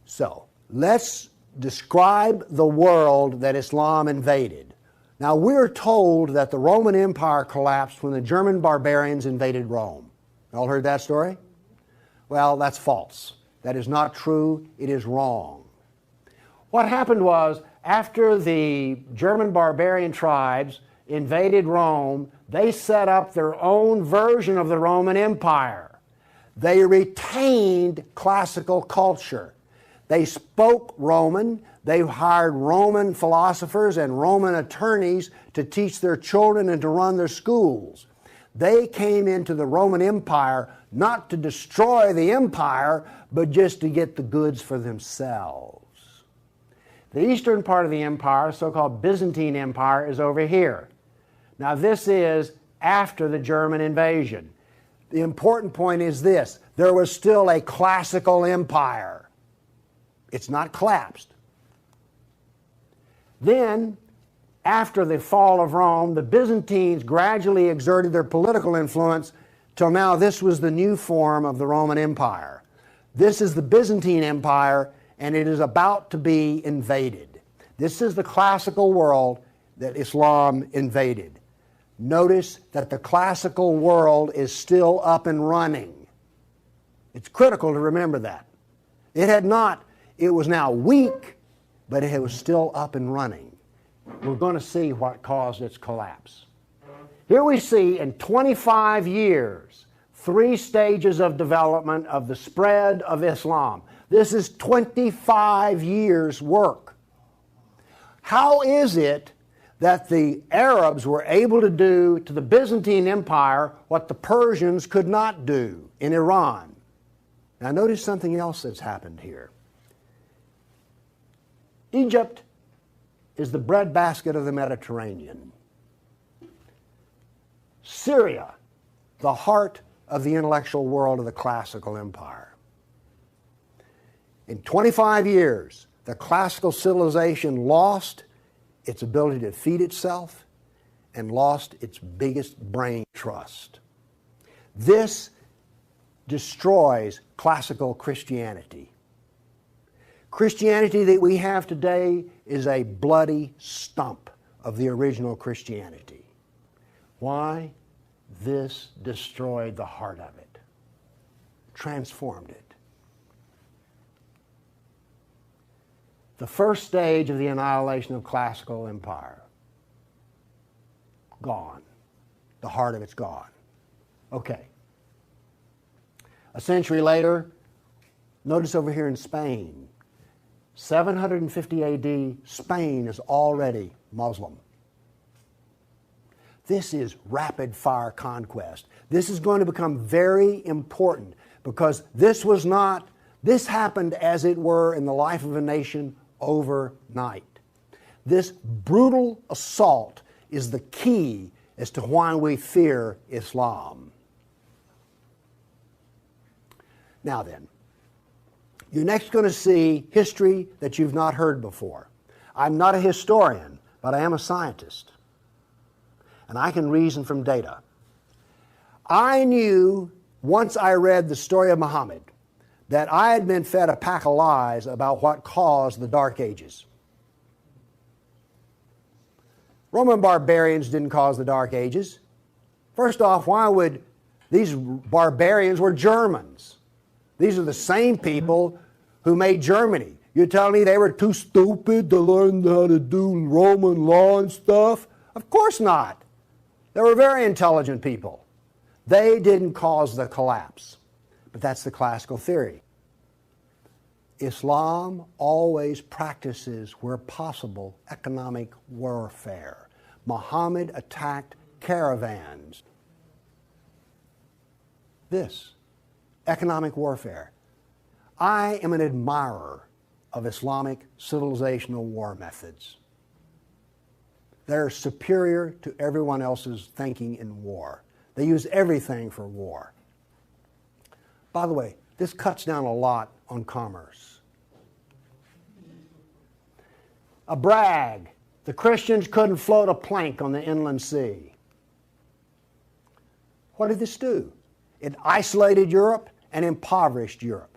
So, let's describe the world that Islam invaded. Now, we're told that the Roman Empire collapsed when the German barbarians invaded Rome. Y'all heard that story? Well, that's false. That is not true. It is wrong. What happened was, after the German barbarian tribes invaded Rome, they set up their own version of the Roman Empire. They retained classical culture. They spoke Roman. They hired Roman philosophers and Roman attorneys to teach their children and to run their schools. They came into the Roman Empire not to destroy the empire, but just to get the goods for themselves. The eastern part of the empire, so-called Byzantine Empire, is over here. Now this is after the German invasion. The important point is this: there was still a classical empire. It's not collapsed. Then, after the fall of Rome, the Byzantines gradually exerted their political influence till now this was the new form of the Roman Empire. This is the Byzantine Empire, and it is about to be invaded. This is the classical world that Islam invaded. Notice that the classical world is still up and running. It's critical to remember that. It was now weak, but it was still up and running. We're going to see what caused its collapse. Here we see in 25 years, 3 stages of development of the spread of Islam. This is 25 years' work. How is it that the Arabs were able to do to the Byzantine Empire what the Persians could not do in Iran? Now notice something else that's happened here. Egypt is the breadbasket of the Mediterranean. Syria, the heart of the intellectual world of the classical empire. In 25 years, the classical civilization lost its ability to feed itself and lost its biggest brain trust. This destroys classical Christianity. Christianity that we have today is a bloody stump of the original Christianity. Why? This destroyed the heart of it, transformed it. The first stage of the annihilation of classical empire, gone. The heart of it's gone. Okay. A century later, notice over here in Spain, 750 AD, Spain is already Muslim. This is rapid-fire conquest. This is going to become very important because this happened as it were in the life of a nation overnight. This brutal assault is the key as to why we fear Islam. Now then, you're next going to see history that you've not heard before. I'm not a historian, but I am a scientist. And I can reason from data. I knew, once I read the story of Muhammad, that I had been fed a pack of lies about what caused the Dark Ages. Roman barbarians didn't cause the Dark Ages. First off, why would these barbarians were Germans? These are the same people who made Germany. You're telling me they were too stupid to learn how to do Roman law and stuff? Of course not. They were very intelligent people. They didn't cause the collapse. But that's the classical theory. Islam always practices, where possible, economic warfare. Muhammad attacked caravans. This, economic warfare. I am an admirer of Islamic civilizational war methods. They're superior to everyone else's thinking in war. They use everything for war. By the way, this cuts down a lot on commerce. A brag. The Christians couldn't float a plank on the inland sea. What did this do? It isolated Europe and impoverished Europe.